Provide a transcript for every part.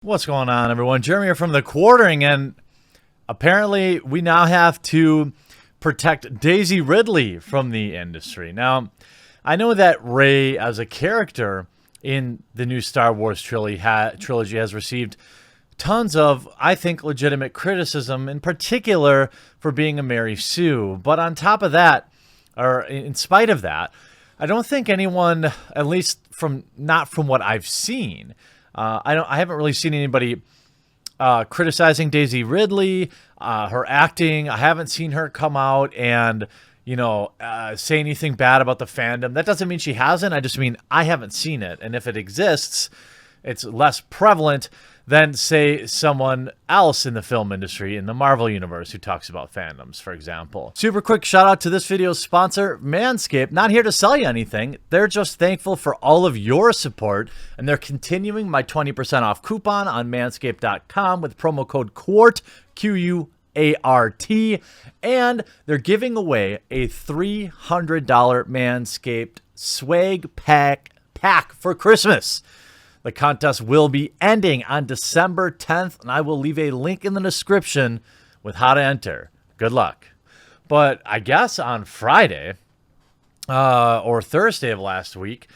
What's going on, everyone? Jeremy here from The Quartering, and apparently we now have to protect Daisy Ridley from the industry. Now, I know that Rey as a character in the new Star Wars trilogy has received tons of, I think, legitimate criticism, in particular for being a Mary Sue. But on top of that, or in spite of that, I don't think anyone, at least not from what I've seen, I haven't really seen anybody criticizing Daisy Ridley, her acting. I haven't seen her come out and, say anything bad about the fandom. That doesn't mean she hasn't. I just mean I haven't seen it. And if it exists, it's less prevalent than, say, someone else in the film industry, in the Marvel universe, who talks about fandoms, for example. Super quick shout out to this video's sponsor, Manscaped. Not here to sell you anything. They're just thankful for all of your support, and they're continuing my 20% off coupon on manscaped.com with promo code QUART, QUART, and they're giving away a $300 Manscaped swag pack for Christmas. The contest will be ending on December 10th, and I will leave a link in the description with how to enter. Good luck. But I guess on Friday or Thursday of last week,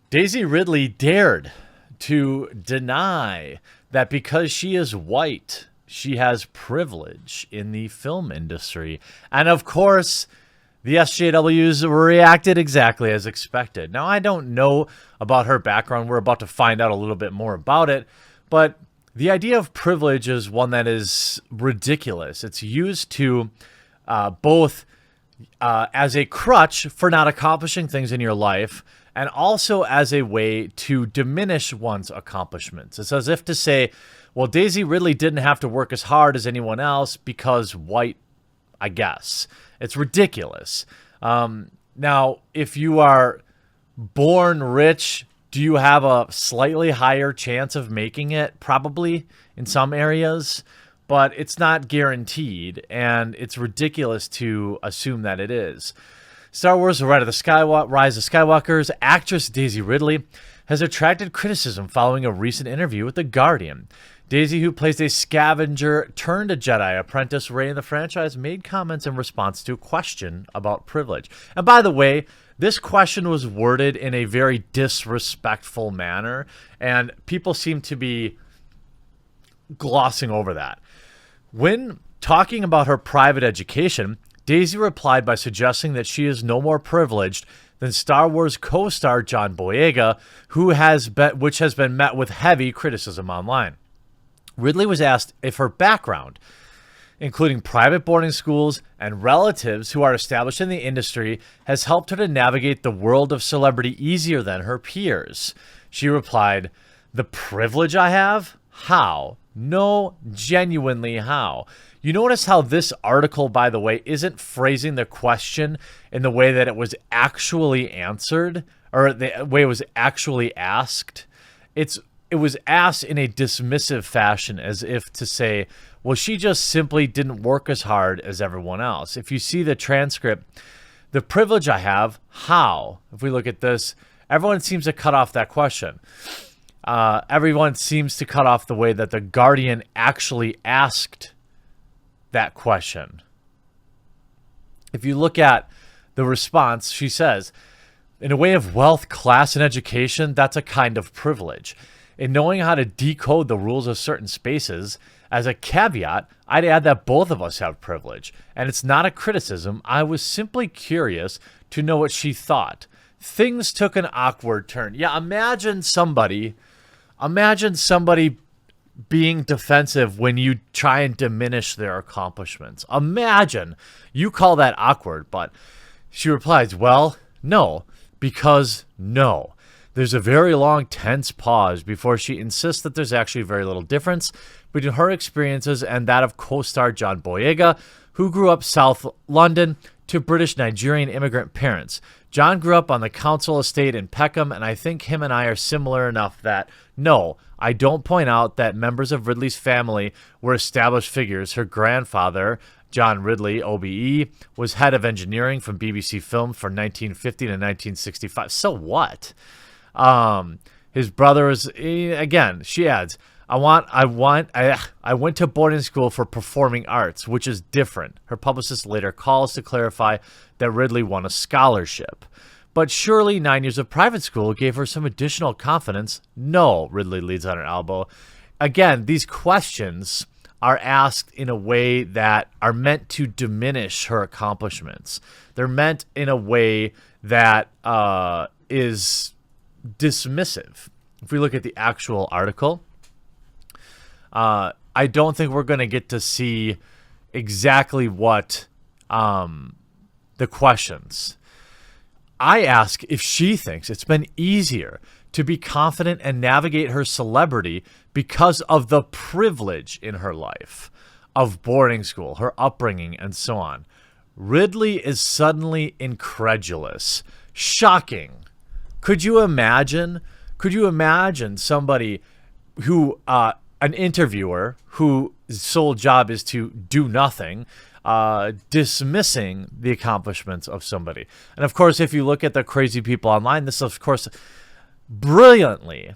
Daisy Ridley dared to deny that because she is white, she has privilege in the film industry. And of course, the SJWs reacted exactly as expected. Now, I don't know about her background. We're about to find out a little bit more about it. But the idea of privilege is one that is ridiculous. It's used to both as a crutch for not accomplishing things in your life, and also as a way to diminish one's accomplishments. It's as if to say, well, Daisy Ridley didn't have to work as hard as anyone else because white, I guess. It's ridiculous. Now, if you are born rich, do you have a slightly higher chance of making it? Probably in some areas, but it's not guaranteed, and it's ridiculous to assume that it is. Star Wars: The Rise of Skywalker's actress Daisy Ridley has attracted criticism following a recent interview with The Guardian. Daisy, who plays a scavenger turned a Jedi apprentice Rey in the franchise, made comments in response to a question about privilege. And by the way, this question was worded in a very disrespectful manner, and people seem to be glossing over that. When talking about her private education, Daisy replied by suggesting that she is no more privileged than Star Wars co-star John Boyega, which has been met with heavy criticism online. Ridley was asked if her background, including private boarding schools and relatives who are established in the industry, has helped her to navigate the world of celebrity easier than her peers. She replied, "The privilege I have? How? No, genuinely how?" You notice how this article, by the way, isn't phrasing the question in the way that it was actually answered, or the way it was actually asked. It was asked in a dismissive fashion, as if to say, well, she just simply didn't work as hard as everyone else. If you see the transcript, the privilege I have, how? If we look at this, everyone seems to cut off that question. Everyone seems to cut off the way that The Guardian actually asked that question. If you look at the response, she says, in a way of wealth, class, and education, that's a kind of privilege. In knowing how to decode the rules of certain spaces, as a caveat, I'd add that both of us have privilege. And it's not a criticism. I was simply curious to know what she thought. Things took an awkward turn. Yeah, imagine somebody being defensive when you try and diminish their accomplishments. Imagine. You call that awkward, but she replies, well, no, because no. There's a very long, tense pause before she insists that there's actually very little difference between her experiences and that of co-star John Boyega, who grew up South London to British Nigerian immigrant parents. John grew up on the council estate in Peckham, and I think him and I are similar enough that, no, I don't point out that members of Ridley's family were established figures. Her grandfather, John Ridley, OBE, was head of engineering from BBC Film from 1950 to 1965. So what? His brother is, again, she adds, I went to boarding school for performing arts, which is different. Her publicist later calls to clarify that Ridley won a scholarship. But surely 9 years of private school gave her some additional confidence. No, Ridley leads on her elbow. Again, these questions are asked in a way that are meant to diminish her accomplishments. They're meant in a way that is dismissive. If we look at the actual article, I don't think we're going to get to see exactly what the questions. I ask if she thinks it's been easier to be confident and navigate her celebrity because of the privilege in her life of boarding school, her upbringing, and so on. Ridley is suddenly incredulous. Shocking. Could you imagine somebody who, an interviewer whose sole job is to do nothing, dismissing the accomplishments of somebody? And of course, if you look at the crazy people online, this is, of course, brilliantly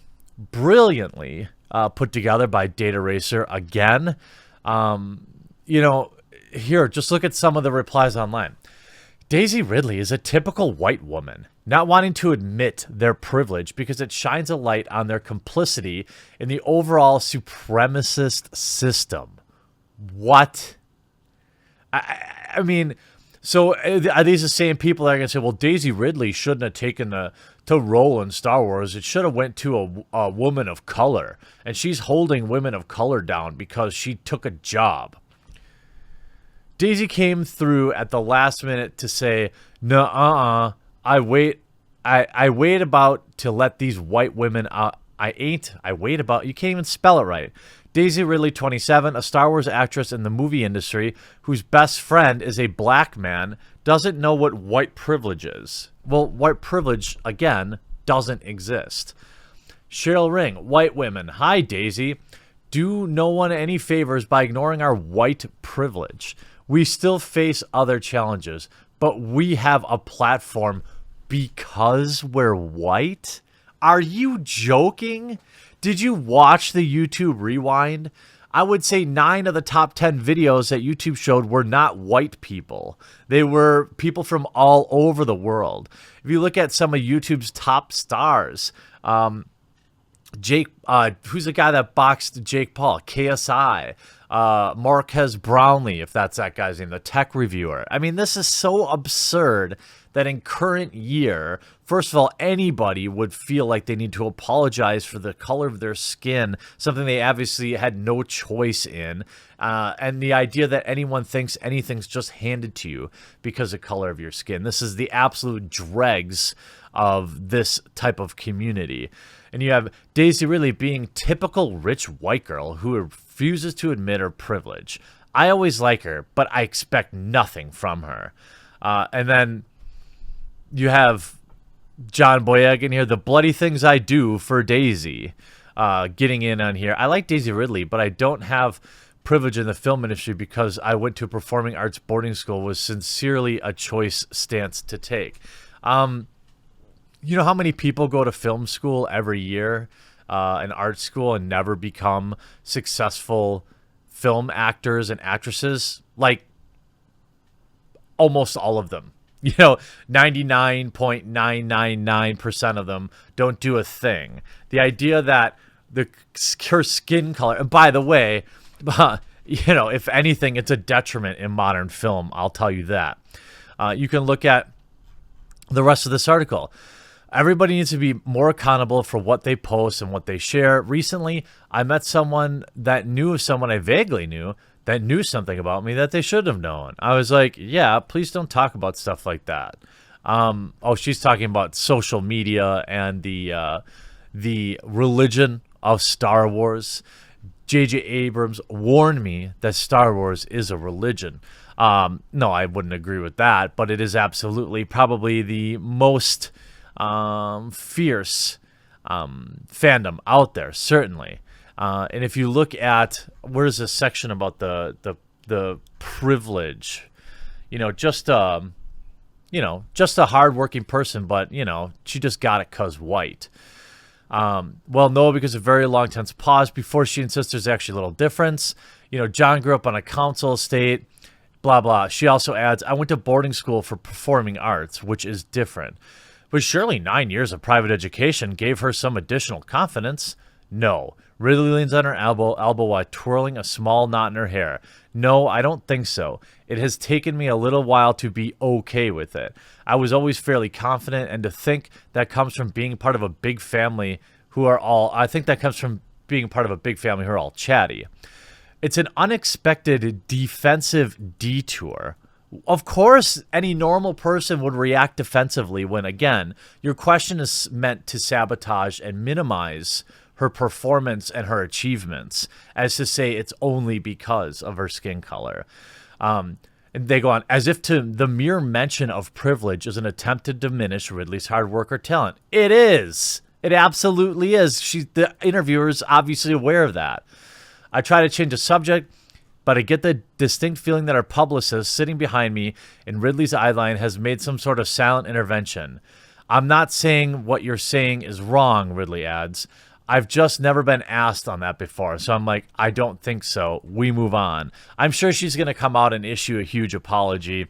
put together by Data Racer again. Here, just look at some of the replies online. Daisy Ridley is a typical white woman, not wanting to admit their privilege because it shines a light on their complicity in the overall supremacist system. What? I mean, so are these the same people that are going to say, well, Daisy Ridley shouldn't have taken the role in Star Wars. It should have went to a woman of color, and she's holding women of color down because she took a job. Daisy came through at the last minute to say, no, I wait about to let these white women out. I wait about, you can't even spell it right. Daisy Ridley, 27, a Star Wars actress in the movie industry whose best friend is a black man, doesn't know what white privilege is. Well, white privilege, again, doesn't exist. Cheryl Ring, white women. Hi, Daisy. Do no one any favors by ignoring our white privilege. We still face other challenges, but we have a platform because we're white? Are you joking? Did you watch the YouTube Rewind? I would say 9 of the top 10 videos that YouTube showed were not white people. They were people from all over the world. If you look at some of YouTube's top stars, Jake, who's the guy that boxed Jake Paul? KSI. Marquez Brownlee, if that's that guy's name, the tech reviewer. I mean, this is so absurd that in current year, first of all, anybody would feel like they need to apologize for the color of their skin, something they obviously had no choice in. And the idea that anyone thinks anything's just handed to you because of the color of your skin. This is the absolute dregs of this type of community. And you have Daisy Ridley being typical rich white girl who refuses to admit her privilege. I always like her, but I expect nothing from her. And then you have John Boyega here, the bloody things I do for Daisy, getting in on here. I like Daisy Ridley, but I don't have privilege in the film industry because I went to a performing arts boarding school was sincerely a choice stance to take. You know how many people go to film school every year, an art school, and never become successful film actors and actresses? Like, almost all of them. 99.999% of them don't do a thing. The idea that her skin color, and by the way, if anything, it's a detriment in modern film. I'll tell you that. You can look at the rest of this article. Everybody needs to be more accountable for what they post and what they share. Recently, I met someone that knew of someone I vaguely knew that knew something about me that they should have known. I was like, yeah, please don't talk about stuff like that. She's talking about social media and the religion of Star Wars. J.J. Abrams warned me that Star Wars is a religion. No, I wouldn't agree with that, but it is absolutely probably the most fierce fandom out there, certainly. And if you look at, where's this section about the privilege, just a hardworking person, but she just got it 'cause white. Well, no, because a very long, tense pause before she insists there's actually a little difference. You know, John grew up on a council estate, blah, blah. She also adds, I went to boarding school for performing arts, which is different. But surely 9 years of private education gave her some additional confidence. No. Ridley leans on her elbow while twirling a small knot in her hair. No, I don't think so. It has taken me a little while to be okay with it. I was always fairly confident, and to think that comes from being part of a big family who are all, I think that comes from being part of a big family who are all chatty. It's an unexpected defensive detour. Of course, any normal person would react defensively when, again, your question is meant to sabotage and minimize her performance and her achievements, as to say it's only because of her skin color. And they go on, as if to the mere mention of privilege is an attempt to diminish Ridley's hard work or talent. It is. It absolutely is. The interviewer is obviously aware of that. I try to change the subject, but I get the distinct feeling that our publicist sitting behind me in Ridley's eyeline has made some sort of silent intervention. I'm not saying what you're saying is wrong, Ridley adds. I've just never been asked on that before. So I'm like, I don't think so. We move on. I'm sure she's going to come out and issue a huge apology.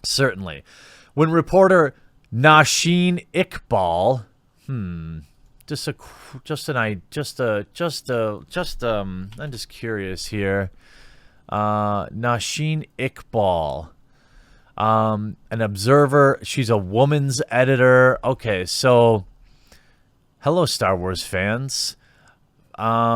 Certainly. When reporter Nasheen Iqbal, I'm just curious here. Nasheen Iqbal, an observer. She's a woman's editor. Okay, so hello, Star Wars fans. Okay.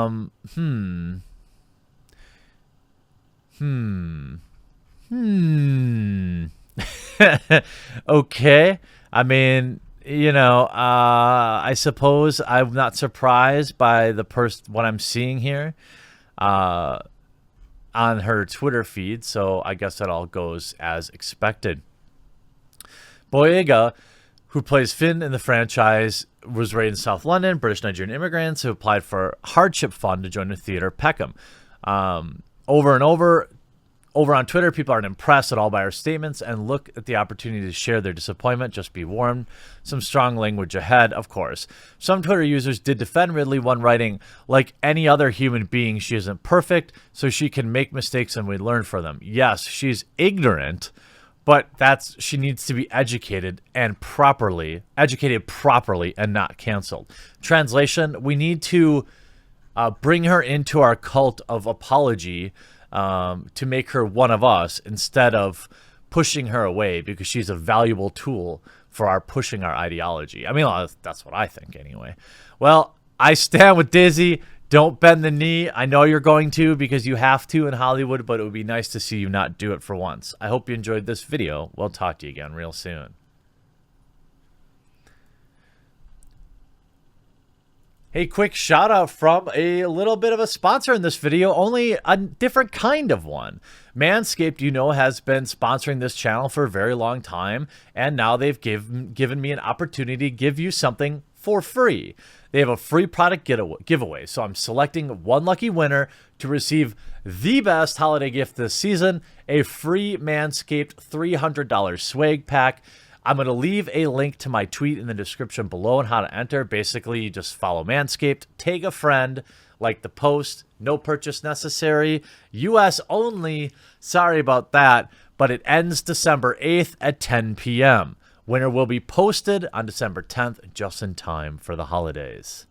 I mean, you know, I suppose I'm not surprised by what I'm seeing here on her Twitter feed, so I guess that all goes as expected. Boyega, who plays Finn in the franchise, was raised in South London, British-Nigerian immigrants who applied for hardship fund to join the theater Peckham. Over on Twitter, people aren't impressed at all by her statements and look at the opportunity to share their disappointment. Just be warned. Some strong language ahead, of course. Some Twitter users did defend Ridley, one writing, like any other human being, she isn't perfect, so she can make mistakes and we learn from them. Yes, she's ignorant, but she needs to be educated properly and not canceled. Translation, we need to bring her into our cult of apology to make her one of us instead of pushing her away because she's a valuable tool for pushing our ideology. I mean, that's what I think anyway. Well, I stand with Dizzy. Don't bend the knee. I know you're going to because you have to in Hollywood, but it would be nice to see you not do it for once. I hope you enjoyed this video. We'll talk to you again real soon. Hey, quick shout out from a little bit of a sponsor in this video, only a different kind of one. Manscaped, you know, has been sponsoring this channel for a very long time, and now they've given me an opportunity to give you something for free. They have a free product giveaway, so I'm selecting one lucky winner to receive the best holiday gift this season, a free Manscaped $300 swag pack. I'm going to leave a link to my tweet in the description below on how to enter. Basically, you just follow Manscaped, tag a friend, like the post, no purchase necessary, US only. Sorry about that, but it ends December 8th at 10 p.m. Winner will be posted on December 10th, just in time for the holidays.